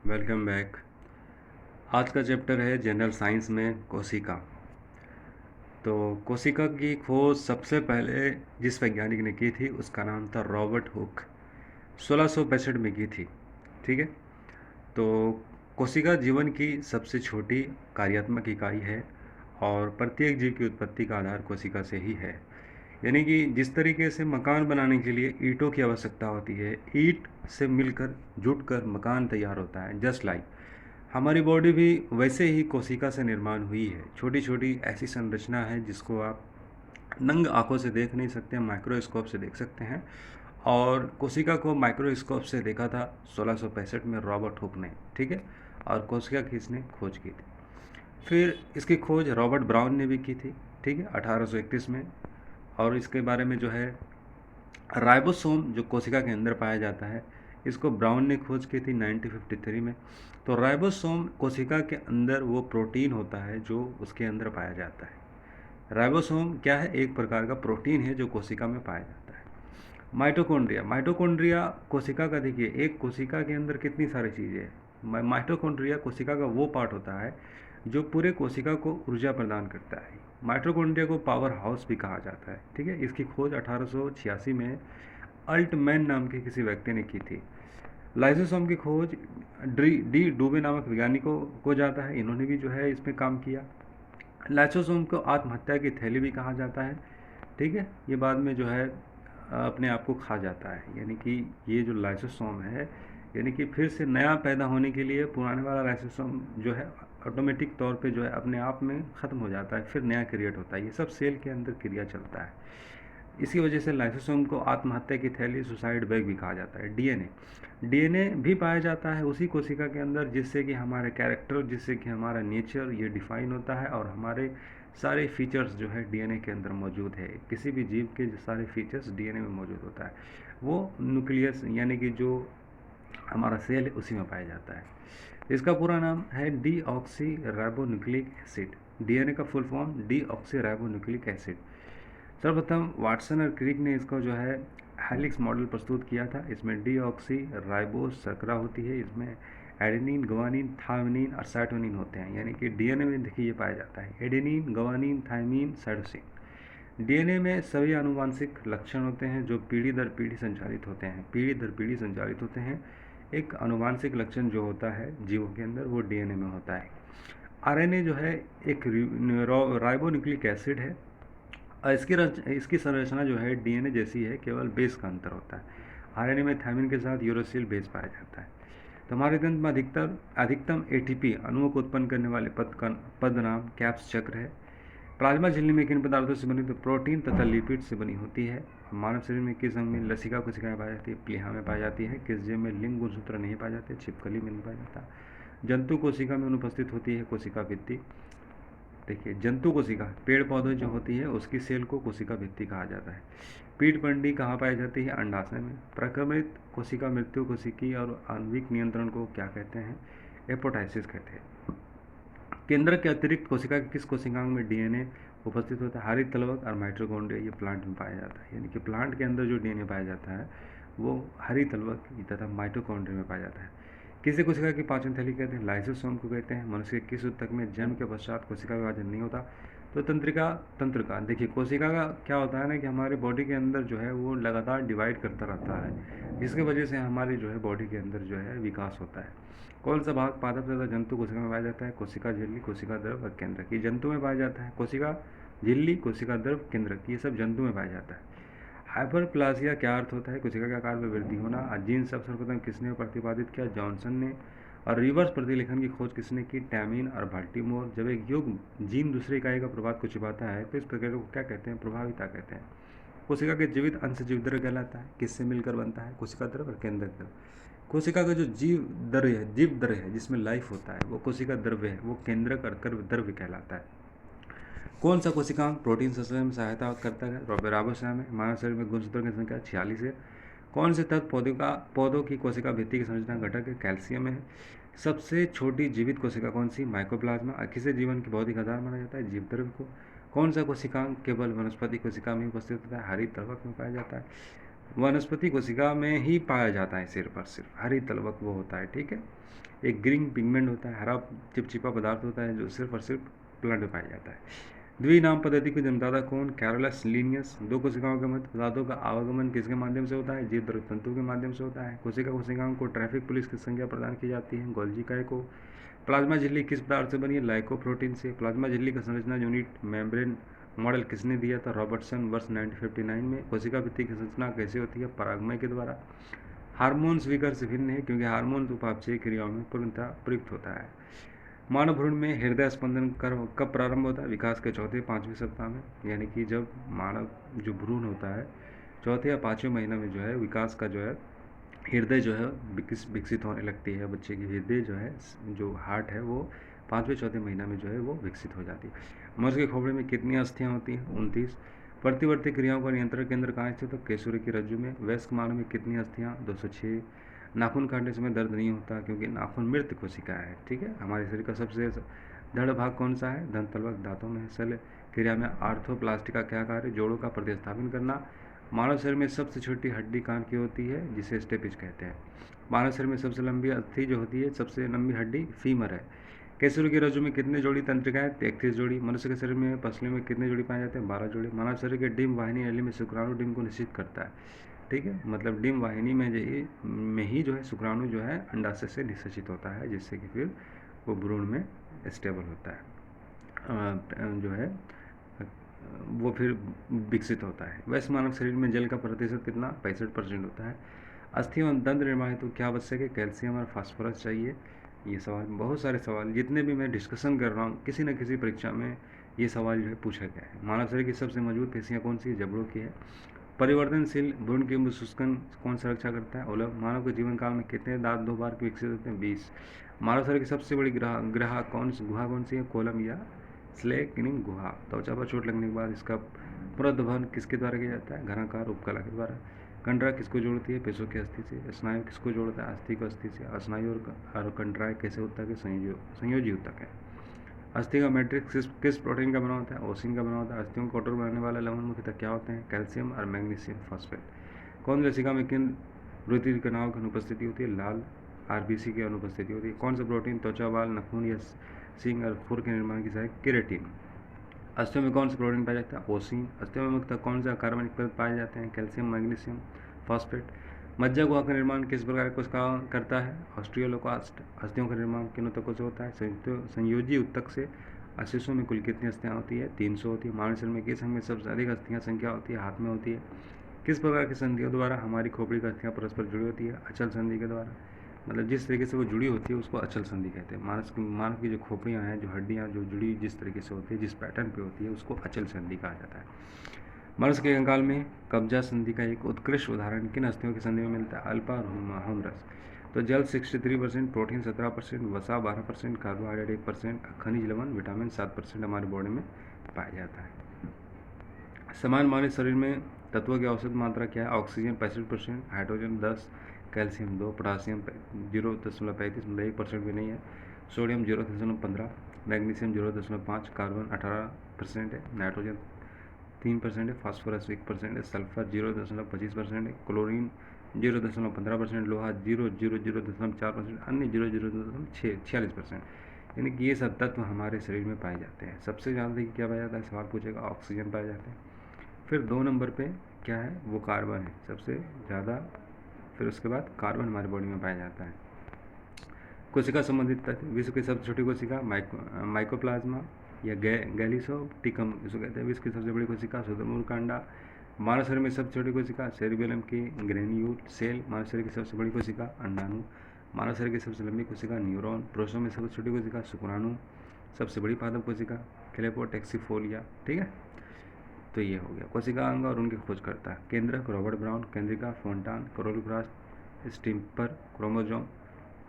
Welcome back. आज का chapter है जनरल साइंस में कोशिका। तो कोशिका की खोज सबसे पहले जिस वैज्ञानिक ने की थी उसका नाम था रॉबर्ट हुक। 1665 में की थी। ठीक है। तो कोशिका जीवन की सबसे छोटी कार्यात्मक इकाई है और प्रत्येक जीव की उत्पत्ति का आधार कोशिका से ही है। यानी कि जिस तरीके से मकान बनाने के लिए ईंटों की आवश्यकता होती है, ईंट से मिलकर जुटकर मकान तैयार होता है। जस्ट लाइक हमारी बॉडी भी वैसे ही कोशिका से निर्माण हुई है। छोटी छोटी ऐसी संरचना है जिसको आप नंग आंखों से देख नहीं सकते, माइक्रोस्कोप से देख सकते हैं। और कोशिका को माइक्रोस्कोप से देखा था 1665 में रॉबर्ट हुक ने। ठीक है। और कोशिका की इसने खोज की थी। फिर इसकी खोज रॉबर्ट ब्राउन ने भी की थी। ठीक है, 1831 में। और इसके बारे में जो है राइबोसोम जो कोशिका के अंदर पाया जाता है, इसको ब्राउन ने खोज की थी 1953 में। तो राइबोसोम कोशिका के अंदर वो प्रोटीन होता है जो उसके अंदर पाया जाता है। राइबोसोम क्या है? एक प्रकार का प्रोटीन है जो कोशिका में पाया जाता है। माइटोकॉन्ड्रिया, माइटोकॉन्ड्रिया कोशिका का, देखिए एक कोशिका के अंदर कितनी सारी चीज़ें हैं। माइटोकॉन्ड्रिया कोशिका का वो पार्ट होता है जो पूरे कोशिका को ऊर्जा प्रदान करता है। माइटोकॉन्ड्रिया को पावर हाउस भी कहा जाता है। ठीक है। इसकी खोज 1886 में अल्टमैन नाम के किसी व्यक्ति ने की थी। लाइसोसोम की खोज डी डूबे नामक वैज्ञानिकों को जाता है। इन्होंने भी जो है इसमें काम किया। लाइसोसोम को आत्महत्या की थैली भी कहा जाता है। ठीक है। ये बाद में जो है अपने आप को खा जाता है। यानी कि ये जो लाइसोसोम है, यानी कि फिर से नया पैदा होने के लिए पुराने वाला लाइसोसोम जो है ऑटोमेटिक तौर पे जो है अपने आप में ख़त्म हो जाता है, फिर नया क्रिएट होता है। ये सब सेल के अंदर क्रिया चलता है। इसी वजह से लाइसोसोम को आत्महत्या की थैली, सुसाइड बैग भी कहा जाता है। डीएनए, डीएनए भी पाया जाता है उसी कोशिका के अंदर जिससे कि हमारे कैरेक्टर, जिससे कि हमारा नेचर ये डिफाइन होता है। और हमारे सारे फीचर्स जो है डीएनए के अंदर मौजूद है। किसी भी जीव के जो सारे फीचर्स डीएनए में मौजूद होता है, वो न्यूक्लियस यानी कि जो हमारा सेल है उसी में पाया जाता है। इसका पूरा नाम है deoxyribonucleic acid. DNA का full form deoxyribonucleic acid. सर्वप्रथम वाटसन और क्रिक ने इसको जो है हेलिक्स मॉडल प्रस्तुत किया था। इसमें डी ऑक्सी राइबोस शर्करा होती है। इसमें एडेनिन, गवानीन, थायमिन और साइटोनिन होते हैं। यानी कि डीएनए में देखिए ये पाया जाता है adenine, guanine, thiamine, cytosine. DNA में सभी आनुवांशिक लक्षण होते हैं जो पीढ़ी दर पीढ़ी संचालित होते हैं। पीढ़ी दर पीढ़ी संचालित होते हैं। एक आनुवांशिक लक्षण जो होता है जीवों के अंदर वो डीएनए में होता है। आरएनए जो है एक राइबोन्यूक्लिक एसिड है। और इसकी संरचना जो है डीएनए जैसी है, केवल बेस का अंतर होता है। आरएनए में थायमिन के साथ यूरोसिल बेस पाया जाता है। तो हमारे दंत में अधिकतम एटीपी अणुओं को उत्पन्न करने वाले पद नाम कैप्स चक्र है। प्लाज्मा झिल्ली में किन पदार्थों से बनी? तो प्रोटीन तथा लिपिड से बनी होती है। मानव शरीर में किस अंग में लसिका कोशिकाएं पाई जाती है? प्लीहा में पाई जाती है। किस जीव में लिंग गुणसूत्र नहीं पाए जाते? छिपकली में नहीं पाया जाता। जंतु कोशिका में अनुपस्थित होती है कोशिका भित्ति। देखिए जंतु कोशिका, पेड़ पौधे जो होती है उसकी सेल को कोशिका भित्ति कहा जाता है। पीठ पंडी कहाँ पाई जाती है? अंडाशय में। प्रक्रमित कोशिका मृत्यु कोशिकी और आणविक नियंत्रण को क्या कहते हैं? एपोटाइसिस कहते हैं। केंद्र के अतिरिक्त कोशिका के किस कोशिकांग में डीएनए उपस्थित होता है? हरित तलवक और माइटोकॉन्ड्रिया, ये प्लांट में पाया जाता है। यानी कि प्लांट के अंदर जो डीएनए पाया जाता है वो हरित तलवक तथा माइटोकॉन्ड्रिया में पाया जाता है। किसी कोशिका की पाचन थैली कहते हैं? लाइसोसोम को कहते हैं। मनुष्य के किस ऊतक में जन्म के पश्चात कोशिका विभाजन नहीं होता? तो तंत्र का। देखिए कोशिका का क्या होता है ना कि हमारे बॉडी के अंदर जो है वो लगातार डिवाइड करता रहता है, जिसकी वजह से हमारी जो है बॉडी के अंदर जो है विकास होता है। कौन सा भाग पादप तथा जंतु कोशिका में पाया जाता है? कोशिका झिल्ली, कोशिका द्रव और केंद्रक। ये जंतु में पाया जाता है। कोशिका झिल्ली, कोशिका द्रव, केंद्रक, ये सब जंतु में पाया जाता है। हाइपरप्लासिया क्या अर्थ होता है? कोशिका के आकार में वृद्धि होना। जीन सब सर्वप्रथम किसने प्रतिपादित किया? जॉनसन ने। और रिवर्स प्रतिलेखन की खोज किसने की? टैमिन और बाल्टीमोर। जब एक युग्म जीन दूसरे इकाई का प्रभाव को छिपाता है तो इस प्रक्रिया को क्या कहते हैं? प्रभाविता कहते हैं। कोशिका के जीवित अंश जीवद्रव्य कहलाता है। किससे मिलकर बनता है? कोशिका द्रव और केंद्रक द्रव। कोशिका का जो जीव द्रव्य है जिसमें लाइफ होता है वो कोशिका द्रव्य है, वो केंद्रक और द्रव्य कहलाता है। कौन सा कोशिकांग प्रोटीन संश्लेषण में सहायता करता है? राइबोसोम में। मानव शरीर में गुणसूत्रों की संख्या 46 है। कौन से तत्व पौधों की कोशिका भित्ति की संरचना घटक है? कैल्शियम है। सबसे छोटी जीवित कोशिका कौन सी? माइकोप्लाज्मा। किसे जीवन की भौतिक आधार माना जाता है? जीवद्रव्य को। कौन सा कोशिकांग केवल वनस्पति कोशिका में उपस्थित होता है? हरित तलवक में पाया जाता है। वनस्पति कोशिका में ही पाया जाता है, सिर पर सिर्फ हरी तलवक वो होता है, ठीक है। एक ग्रीन पिगमेंट होता है, हरा चिपचिपा पदार्थ होता है जो सिर्फ और सिर्फ प्लांट में पाया जाता है। द्विनाम पद्धति को जन्मदाता कौन? Carolus Linnaeus. दो कोशिकाओं के मध्य पदार्थों का आवागमन किसके माध्यम से होता है? जीव द्रव तंतु के माध्यम से होता है। कोशिकाओं को ट्रैफिक पुलिस की संज्ञा प्रदान की जाती है, गोल्जी काय को। प्लाज्मा झिल्ली किस पदार्थ से बनी है? लाइकोप्रोटीन से। प्लाज्मा झिल्ली का संरचना यूनिट मेम्ब्रेन मॉडल किसने दिया था? रॉबर्टसन, वर्ष 1959 में। कोशिका भित्ति की संरचना कैसे होती है? परागमय के द्वारा। हार्मोन स्वीकार से भिन्न है क्योंकि हार्मोन उपापचय क्रियाओं में पूर्णतः प्रयुक्त होता है। मानव भ्रूण में हृदय स्पंदन कब प्रारंभ होता है? विकास के चौथे 5वें सप्ताह में, यानी कि जब मानव जो भ्रूण होता है चौथे या 5वें महीने में जो है विकास का जो है हृदय जो है विकसित होने लगती है। बच्चे की हृदय जो है, जो हार्ट है, वो 5वें चौथे महीना में जो है वो विकसित हो जाती है। मनुष्य के खोपड़े में कितनी अस्थियाँ होती हैं? 29। प्रतिवर्ती क्रियाओं का नियंत्रण केंद्र कहाँ स्थित है? केसुरी की रज्जु में। वयस्क मानव में कितनी अस्थियाँ? 206। नाखून काटने समय दर्द नहीं होता क्योंकि नाखून मृत कोशिका है, ठीक है। हमारे शरीर का सबसे दृढ़ भाग कौन सा है? दंतल्वक, दांतों में। शल्य क्रिया में आर्थ्रोप्लास्टी का क्या कार्य? जोड़ों का प्रतिस्थापन करना। मानव शरीर में सबसे छोटी हड्डी कान की होती है जिसे स्टेपिज कहते हैं। मानव शरीर में सबसे लंबी अस्थि जो होती है, सबसे लंबी हड्डी फीमर है। केसुर की रज्जु में कितने जोड़ी तंत्रिकाएं? 33 जोड़ी। मनुष्य के शरीर में पसलियों में कितने जोड़ी पाए जाते हैं? 12 जोड़ी। मानव शरीर के डिम्ब वाहिनी नली में शुक्राणु डिम्ब को निश्चित करता है, ठीक है। मतलब डिम्ब वाहिनी में ही जो है शुक्राणु जो है अंडाशय से निषेचित होता है, जिससे कि फिर वो भ्रूण में स्टेबल होता है, जो है वो फिर विकसित होता है। वैसे मानव शरीर में जल का प्रतिशत कितना? 65% होता है। अस्थि एवं दंत निर्माण हेतु क्या आवश्यक है? कैल्शियम और फास्फोरस चाहिए। ये सवाल, बहुत सारे सवाल जितने भी मैं डिस्कशन कर रहा हूँ, किसी न किसी परीक्षा में ये सवाल जो है पूछा गया है। मानव शरीर की सबसे मजबूत पेशियाँ कौन सी है? जबड़ों की है। परिवर्तनशील भ्रूण की शुष्कन कौन सा रक्षा करता है? ओलव। मानव के जीवन काल में कितने दांत 2 बार विकसित होते हैं? 20। मानव शरीर की सबसे बड़ी गुहा कौन सी है? कोलम या स्लेकिनिंग गुहा। त्वचा पर चोट लगने के बाद इसका पुनरुद्धार किसके द्वारा किया जाता है? घनाकार उपकला के द्वारा। कंडरा किसको जोड़ती है? पेशों की अस्थि से। स्नायु किसको जोड़ता है? अस्थि को अस्थि से। स्नायु और कंडराय कैसे होता है? संयोजी ऊतक है। अस्थि का मैट्रिक्स किस प्रोटीन का बना होता है? ओसिन का बना होता है। अस्थियों को कठोर बनाने वाले लवण मुख्यतः क्या होते हैं? कैल्शियम और मैग्नीशियम फॉस्फेट। कौन लसिका में किन रुधिर कणाओं की अनुपस्थिति होती है? लाल आरबीसी की अनुपस्थिति होती है। कौन सा प्रोटीन त्वचा, बाल, नाखून या सींग और खुर के निर्माण की सहायक? केराटिन। अस्थियों में कौन सा प्रोटीन पाया जाता है? ओसिन। अस्थियों में मुख्यतः कौन सा कार्बनिक पदार्थ पाए जाते हैं? Calcium, magnesium, phosphate. मज्जा गुहा का निर्माण किस प्रकार कोशिका करता है? ऑस्ट्रियोलोकास्ट। अस्थियों का निर्माण किन ऊतकों से होता है? संयोजी ऊतक से। अशिशों में कुल कितनी अस्थियाँ होती है? 300 होती है। मानव शरीर में किस अंग में सबसे अधिक अस्थियाँ संख्या होती है? हाथ में होती है। किस प्रकार की संधियों द्वारा हमारी खोपड़ी की अस्थियाँ परस्पर जुड़ी होती है? अचल संधि के द्वारा। मतलब जिस तरीके से वो जुड़ी होती है उसको अचल संधि कहते हैं। मानव की जो खोपड़ियाँ हैं, जो हड्डियाँ जो जुड़ी जिस तरीके से होती है, जिस पैटर्न पे होती है, उसको अचल संधि कहा जाता है। मनुष्य के कंकाल में कब्जा संधि का एक उत्कृष्ट उदाहरण किन अस्थियों की संधि में मिलता है? अल्पा और ह्यूमरस। तो जल 63%, प्रोटीन 17%, वसा 12%, कार्बोहाइड्रेट 1%, खनिज लवण विटामिन 7% हमारे बॉडी में पाया जाता है। समान मानव शरीर में तत्वों की औसत मात्रा क्या है? ऑक्सीजन 65%, हाइड्रोजन 10, कैल्शियम 2, पोटासियम 0.35, मतलब 1% भी नहीं है। सोडियम 0.15, मैग्नीशियम 0.5, कार्बन 18% है, नाइट्रोजन 3% है, फास्फोरस 1% है, सल्फर 0.25% है, क्लोरीन 0.15%, लोहा 0.4%, अन्य 0.46%। यानी कि ये सब तत्व हमारे शरीर में पाए जाते हैं। सबसे ज़्यादा क्या पाया जाता है? सवाल पूछेगा, ऑक्सीजन पाए जाते हैं। फिर 2 नंबर पे क्या है? वो कार्बन है सबसे ज़्यादा। फिर उसके बाद कार्बन हमारे बॉडी में पाया जाता है। कोशिका संबंधित तथ्य। विश्व की सबसे छोटी कोशिका माइकोप्लाज्मा या गैलिसोप्टिकम इसको कहते हैं। विश्व की सबसे बड़ी कोशिका शुतुरमुर्ग कांडा। मानव शरीर में सबसे छोटी कोशिका सेरिबेलम की ग्रेन्यूल सेल। मानव शरीर की सबसे बड़ी कोशिका अंडाणु। मानव शरीर की सबसे लंबी कोशिका न्यूरॉन। पुरुषों में सबसे छोटी कोशिका शुक्राणु। सबसे बड़ी पादप कोशिका क्लेपोटेक्सिफोलिया, ठीक है। तो ये हो गया कोशिका अंग और उनकी खोज करता है। केंद्रक रॉबर्ट ब्राउन, केंद्रिका Fontana, chloroplast Schimper, chromosome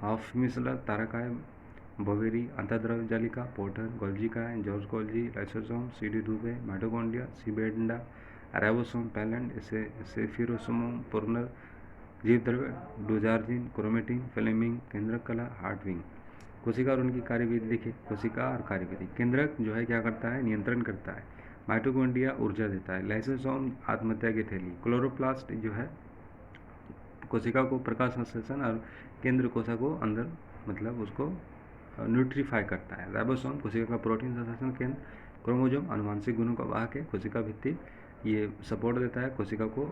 Hofmeister, तारकाय बवेरी, अंतर्द्रव जालिका, पोर्टर, गोल्जिकाय, जॉर्ज गोल्जी, लाइसोसोम, सीडी डूबे, माइटोकॉन्ड्रिया, सीबेंडा, राइबोसोम, पैलेंड, सेफिरोसोम, पुरनर, जीवद्रव्य, डोजार्जिन, क्रोमेटिन, फ्लेमिंग, केंद्रक कला, हार्टविंग। कोशिका और उनकी कार्यविधि देखिए। कोशिका और कार्यविधि। केंद्रक जो है क्या करता है? नियंत्रण करता है। माइटोकॉन्ड्रिया ऊर्जा देता है। लाइसोसोम आत्महत्या की थैली। क्लोरोप्लास्ट जो है कोशिका को प्रकाश संश्लेषण और केंद्र कोशिका को अंदर मतलब उसको न्यूट्रीफाई करता है। राइबोसोम कोशिका का प्रोटीन संश्लेषण केंद्र, क्रोमोसोम अनुवांशिक गुणों का वाहक है, कोशिका भित्ति ये सपोर्ट देता है, कोशिका को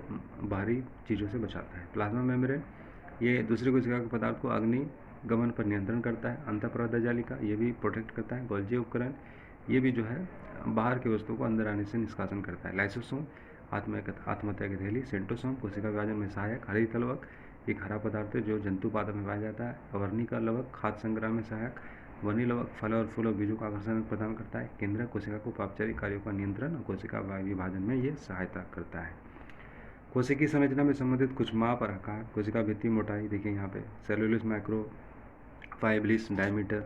बाहरी चीज़ों से बचाता है। प्लाज्मा मेम्ब्रेन ये दूसरी कोशिका के पदार्थ को अग्नि गमन पर नियंत्रण करता है। अंतःपरद जालिका ये भी प्रोटेक्ट करता है। गोल्जी उपकरण ये भी जो है बाहर की वस्तु को अंदर आने से निष्कासन करता है। लाइसोसोम आत्महत्या की थैली। सेंट्रोसोम कोशिका विभाजन में सहायक। हरित लवक एक हरा पदार्थ है जो जंतु पादप में पाया जाता है। वर्णिका लवक खाद्य संग्रह में सहायक। वनी लवक फल और फूल और बीजों का आकर्षण प्रदान करता है। केंद्रक कोशिका को पापचारी कार्यों का नियंत्रण और कोशिका विभाजन में ये सहायता करता है। कोशिकी संरचना में संबंधित कुछ माप और आकार। कोशिका भित्ति मोटाई देखिए यहाँ पे cellulose microfibrils diameter,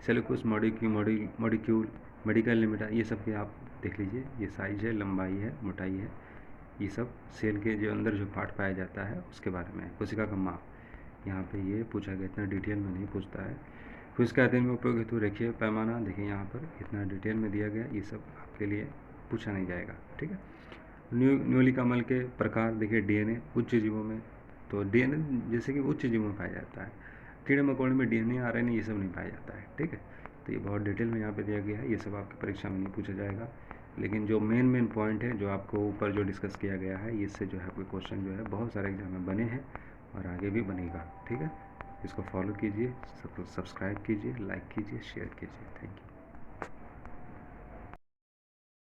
cellulose molecule, मेडिकल लिमिटर, ये सब के आप देख लीजिए। ये साइज है, लंबाई है, मोटाई है, ये सब सेल के जो अंदर जो पार्ट पाया जाता है उसके बारे में। कोशिका का माप यहाँ पे ये पूछा गया, इतना डिटेल में नहीं पूछता है। फिर इसके अध्ययन में उपयोग हेतु रेखीय पैमाना देखिए यहाँ पर इतना डिटेल में दिया गया, ये सब आपके लिए पूछा नहीं जाएगा। ठीक है। न्यूलिका मल के प्रकार देखिए डीएनए उच्च जीवों में, तो डीएनए जैसे कि उच्च जीवों में पाया जाता है। कीड़े मकोड़े में डीएनए आरएनए ये सब नहीं पाया जाता है। ठीक है, तो ये बहुत डिटेल में यहाँ पे दिया गया है, ये सब आपकी परीक्षा में नहीं पूछा जाएगा। लेकिन जो मेन पॉइंट है जो आपको ऊपर जो डिस्कस किया गया है, इससे जो है आपके क्वेश्चन जो है बहुत सारे एग्जाम में बने हैं और आगे भी बनेगा। ठीक है, इसको फॉलो कीजिए, सब्सक्राइब कीजिए, लाइक कीजिए, शेयर कीजिए। Thank you.